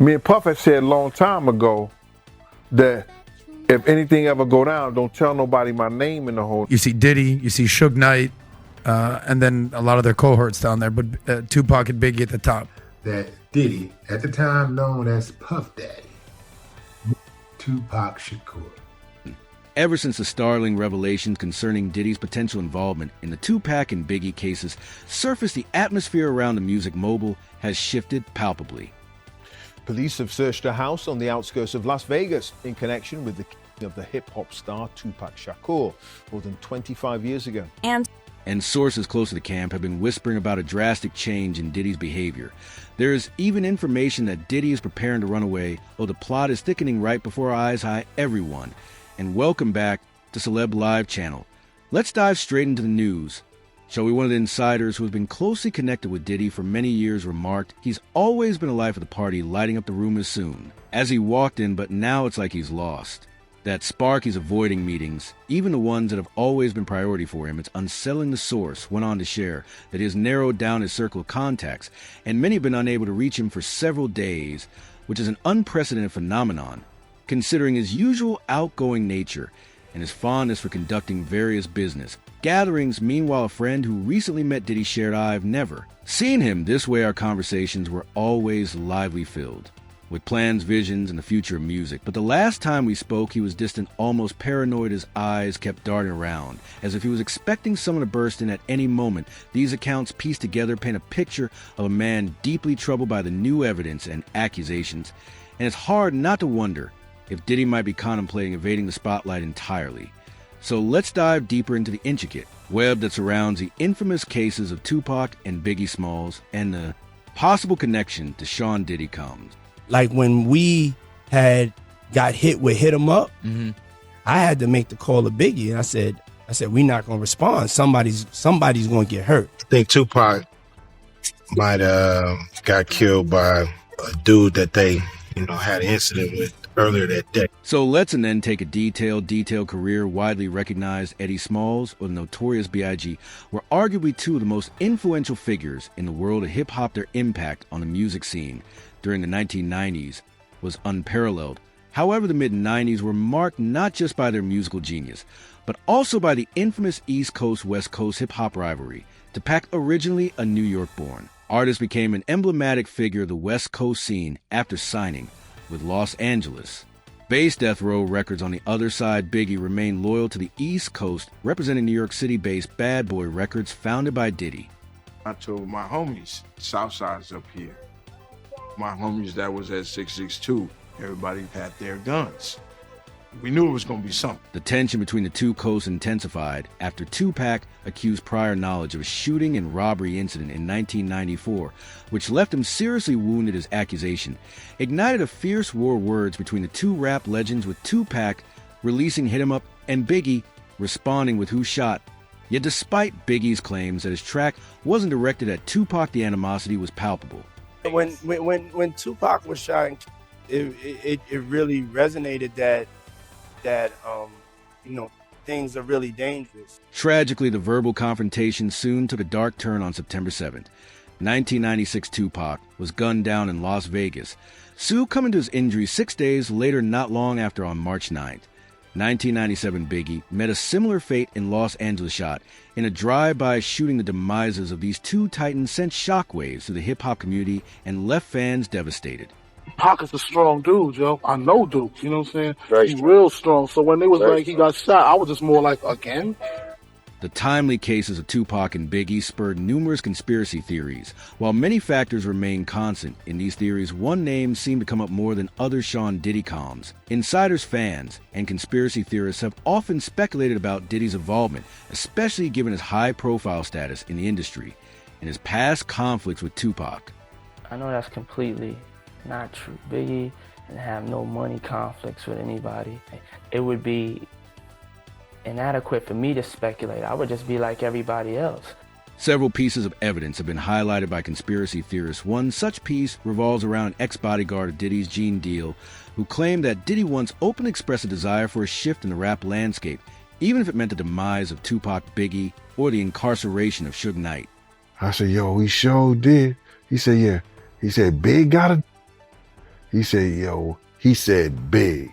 Me and Puff had said a long time ago that if anything ever go down, don't tell nobody my name in the whole. You see Diddy, you see Suge Knight, and then a lot of their cohorts down there, but Tupac and Biggie at the top. That Diddy, at the time known as Puff Daddy, Tupac Shakur. Ever since the startling revelations concerning Diddy's potential involvement in the Tupac and Biggie cases surfaced, the atmosphere around the music mogul has shifted palpably. Police have searched a house on the outskirts of Las Vegas in connection with the killing of the hip-hop star Tupac Shakur more than 25 years ago. And sources close to the camp have been whispering about a drastic change in Diddy's behavior. There is even information that Diddy is preparing to run away, though the plot is thickening right before our eyes. Hi, everyone, and welcome back to Celeb Live channel. Let's dive straight into the news. Shall we? One of the insiders who has been closely connected with Diddy for many years remarked, he's always been a life of the party, lighting up the room as soon as he walked in, but now it's like he's lost. That spark, he's avoiding meetings, even the ones that have always been priority for him. It's unsettling. The source went on to share that he has narrowed down his circle of contacts, and many have been unable to reach him for several days, which is an unprecedented phenomenon, considering his usual outgoing nature and his fondness for conducting various business gatherings. Meanwhile, a friend who recently met Diddy shared, "I've never seen him this way. Our conversations were always lively filled with plans, visions, and the future of music. But the last time we spoke, he was distant, almost paranoid. His eyes kept darting around, as if he was expecting someone to burst in at any moment." These accounts pieced together paint a picture of a man deeply troubled by the new evidence and accusations, and it's hard not to wonder if Diddy might be contemplating evading the spotlight entirely. So let's dive deeper into the intricate web that surrounds the infamous cases of Tupac and Biggie Smalls and the possible connection to Sean Diddy comes. Like when we got hit with Hit 'Em Up, I had to make the call to Biggie, and I said, we're not gonna respond. Somebody's gonna get hurt. I think Tupac might got killed by a dude that they, had an incident with earlier that day. So let's and then take a detailed career. Widely recognized Eddie Smalls or the Notorious B.I.G. were arguably two of the most influential figures in the world of hip-hop. Their impact on the music scene during the 1990s was unparalleled. However, the mid-90s were marked not just by their musical genius, but also by the infamous East Coast-West Coast hip-hop rivalry. Tupac, originally a New York-born artist, became an emblematic figure of the West Coast scene after signing with Los Angeles-based Death Row Records. On the other side, Biggie remained loyal to the East Coast, representing New York City-based Bad Boy Records, founded by Diddy. I told my homies, Southside's up here. My homies that was at 662, everybody had their guns. We knew it was going to be something. The tension between the two coasts intensified after Tupac accused prior knowledge of a shooting and robbery incident in 1994, which left him seriously wounded. His accusation ignited a fierce war of words between the two rap legends, with Tupac releasing Hit 'Em Up and Biggie responding with Who Shot. Yet despite Biggie's claims that his track wasn't directed at Tupac, the animosity was palpable. When Tupac was shot, it really resonated that things are really dangerous. Tragically, the verbal confrontation soon took a dark turn on September 7th. 1996, Tupac was gunned down in Las Vegas, succumbing to his injuries 6 days later. Not long after, on March 9th, 1997, Biggie met a similar fate in Los Angeles, shot in a drive-by shooting. The demises of these two titans sent shockwaves through the hip-hop community and left fans devastated. Pac is a strong dude, yo. I know dude, you know what I'm saying? He's real strong. So when they was like, he got shot, I was just more like, again? The timely cases of Tupac and Biggie spurred numerous conspiracy theories. While many factors remain constant in these theories, one name seemed to come up more than other: Sean Diddy Combs. Insiders, fans, and conspiracy theorists have often speculated about Diddy's involvement, especially given his high-profile status in the industry and his past conflicts with Tupac. I know that's completely not true. Biggie didn't have no money conflicts with anybody. It would be inadequate for me to speculate. I would just be like everybody else. Several pieces of evidence have been highlighted by conspiracy theorists. One such piece revolves around an ex-bodyguard of Diddy's, Gene Deal, who claimed that Diddy once openly expressed a desire for a shift in the rap landscape, even if it meant the demise of Tupac, Biggie, or the incarceration of Suge Knight. I said, yo, he sure did. He said, yeah. He said, Big got a... He said, yo, he said big.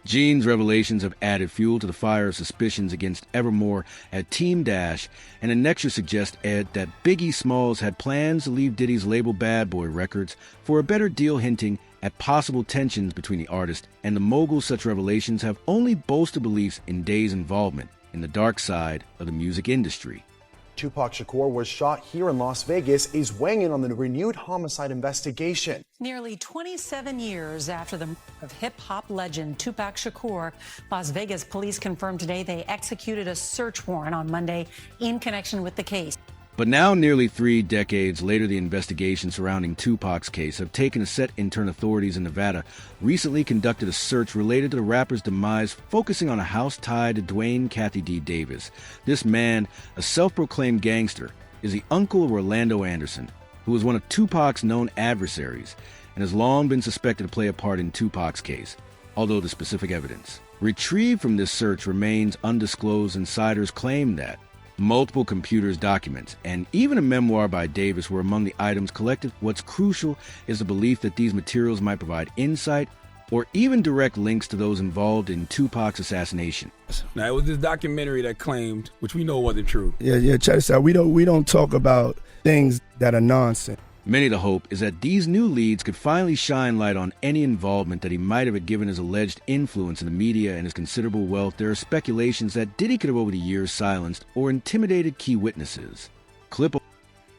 Gene's revelations have added fuel to the fire of suspicions against Evermore at Team Dash, and an extra suggests, Ed, that Biggie Smalls had plans to leave Diddy's label Bad Boy Records for a better deal, hinting at possible tensions between the artist and the mogul. Such revelations have only bolstered beliefs in Day's involvement in the dark side of the music industry. Tupac Shakur was shot here in Las Vegas, is weighing in on the renewed homicide investigation. Nearly 27 years after the murder of hip-hop legend Tupac Shakur, Las Vegas police confirmed today they executed a search warrant on Monday in connection with the case. But now, nearly 3 decades later, the investigations surrounding Tupac's case have taken a set. Intern authorities in Nevada recently conducted a search related to the rapper's demise, focusing on a house tied to Dwayne Kathy D. Davis. This man, a self-proclaimed gangster, is the uncle of Orlando Anderson, who was one of Tupac's known adversaries and has long been suspected to play a part in Tupac's case, although the specific evidence retrieved from this search remains undisclosed. Insiders claim that multiple computers, documents, and even a memoir by Davis were among the items collected. What's crucial is the belief that these materials might provide insight or even direct links to those involved in Tupac's assassination. Now, it was this documentary that claimed, which we know wasn't true. Yeah, check this out. We don't talk about things that are nonsense. Many of the hope is that these new leads could finally shine light on any involvement that he might have given his alleged influence in the media and his considerable wealth. There are speculations that Diddy could have over the years silenced or intimidated key witnesses.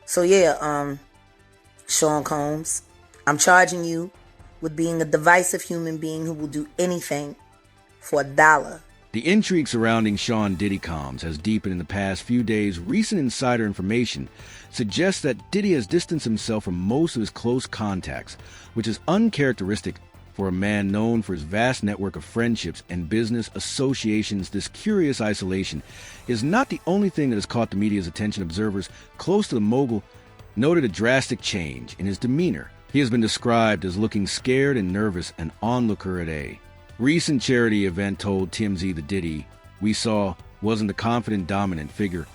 So yeah, Sean Combs, I'm charging you with being a divisive human being who will do anything for $1. The intrigue surrounding Sean Diddy Combs has deepened in the past few days. Recent insider information suggests that Diddy has distanced himself from most of his close contacts, which is uncharacteristic for a man known for his vast network of friendships and business associations. This curious isolation is not the only thing that has caught the media's attention. Observers close to the mogul noted a drastic change in his demeanor. He has been described as looking scared and nervous, an onlooker at a recent charity event told TMZ the Diddy we saw wasn't the confident, dominant figure.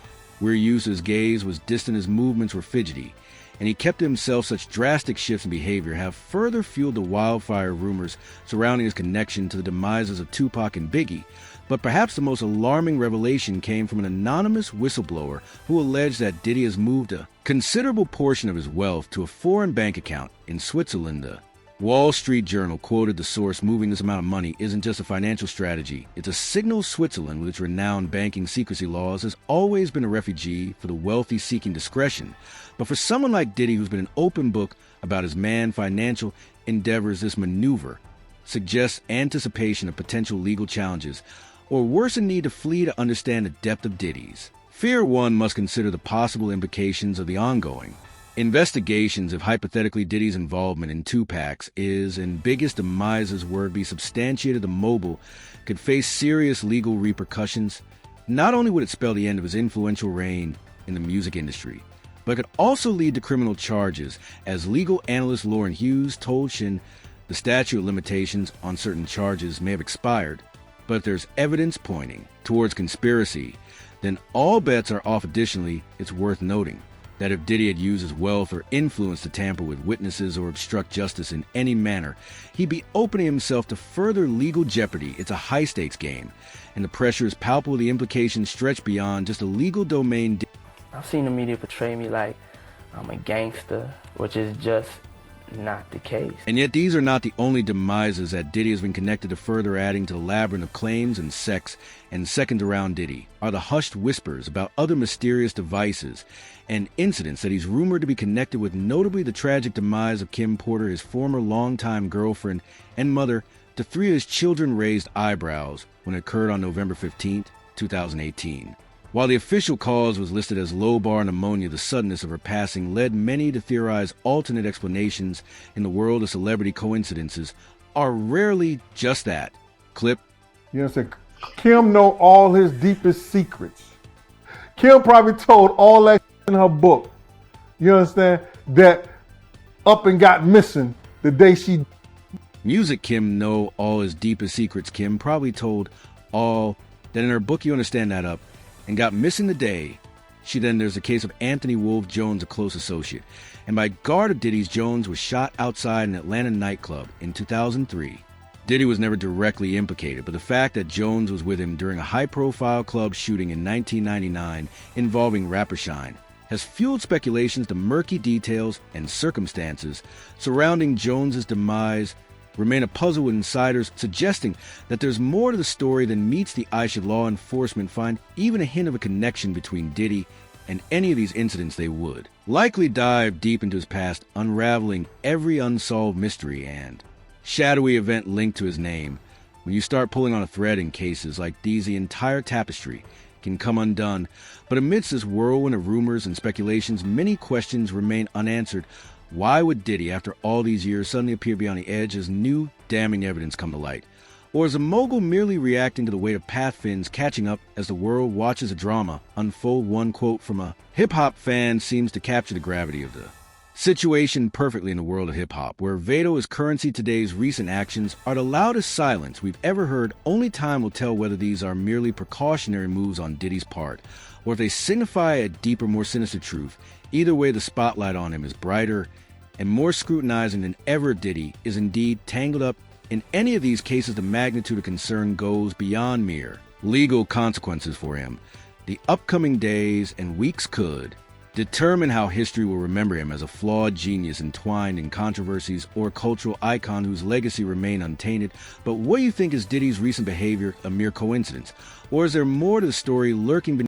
We're used to his gaze was distant, his movements were fidgety, and he kept to himself. Such drastic shifts in behavior have further fueled the wildfire rumors surrounding his connection to the demises of Tupac and Biggie. But perhaps the most alarming revelation came from an anonymous whistleblower who alleged that Diddy has moved a considerable portion of his wealth to a foreign bank account in Switzerland. The Wall Street Journal quoted the source, moving this amount of money isn't just a financial strategy. It's a signal. Switzerland, with its renowned banking secrecy laws, has always been a refuge for the wealthy seeking discretion. But for someone like Diddy, who's been an open book about his financial endeavors, this maneuver suggests anticipation of potential legal challenges, or worse, a need to flee to understand the depth of Diddy's fear. One must consider the possible implications of the ongoing investigations if hypothetically Diddy's involvement in Tupac's and biggest demises were to be substantiated. The mogul could face serious legal repercussions. Not only would it spell the end of his influential reign in the music industry, but it could also lead to criminal charges. As legal analyst Lauren Hughes told Shin, the statute of limitations on certain charges may have expired, but if there's evidence pointing towards conspiracy, then all bets are off. Additionally, it's worth noting that if Diddy had used his wealth or influence to tamper with witnesses or obstruct justice in any manner, he'd be opening himself to further legal jeopardy. It's a high-stakes game, and the pressure is palpable. The implications stretch beyond just a legal domain. I've seen the media portray me like I'm a gangster, which is just not the case. And yet these are not the only demises that Diddy has been connected to. Further adding to the labyrinth of claims and sex and second around Diddy are the hushed whispers about other mysterious devices and incidents that he's rumored to be connected with, notably the tragic demise of Kim Porter, his former longtime girlfriend and mother to 3 of his children. Raised eyebrows when it occurred on November 15, 2018. While the official cause was listed as lobar pneumonia, the suddenness of her passing led many to theorize alternate explanations. In the world of celebrity, coincidences are rarely just that. Clip. You know what I'm saying? Kim know all his deepest secrets. Kim probably told all that in her book. You understand? That up and got missing the day she... Music Kim know all his deepest secrets. Kim probably told all that in her book. You understand that up and got missing the day Then there's the case of Anthony Wolf Jones, a close associate. And by guard of Diddy's, Jones was shot outside an Atlanta nightclub in 2003. Diddy was never directly implicated, but the fact that Jones was with him during a high-profile club shooting in 1999 involving Rapper Shine has fueled speculations. The murky details and circumstances surrounding Jones's demise remain a puzzle, with insiders suggesting that there's more to the story than meets the eye should law enforcement find even a hint of a connection between Diddy and any of these incidents. They would likely dive deep into his past, unraveling every unsolved mystery and shadowy event linked to his name. When you start pulling on a thread in cases like these, the entire tapestry can come undone. But amidst this whirlwind of rumors and speculations, many questions remain unanswered. Why would Diddy, after all these years, suddenly appear beyond the edge as new damning evidence come to light? Or is a mogul merely reacting to the weight of path fins catching up as the world watches a drama unfold? One quote from a hip-hop fan seems to capture the gravity of the situation perfectly in the world of hip-hop, where Vado is currency. Today's recent actions are the loudest silence we've ever heard. Only time will tell whether these are merely precautionary moves on Diddy's part, or if they signify a deeper, more sinister truth. Either way, the spotlight on him is brighter and more scrutinizing than ever. Diddy is indeed tangled up in any of these cases. The magnitude of concern goes beyond mere legal consequences for him. The upcoming days and weeks could determine how history will remember him as a flawed genius entwined in controversies, or a cultural icon whose legacy remain untainted. But what do you think? Is Diddy's recent behavior a mere coincidence, or is there more to the story lurking beneath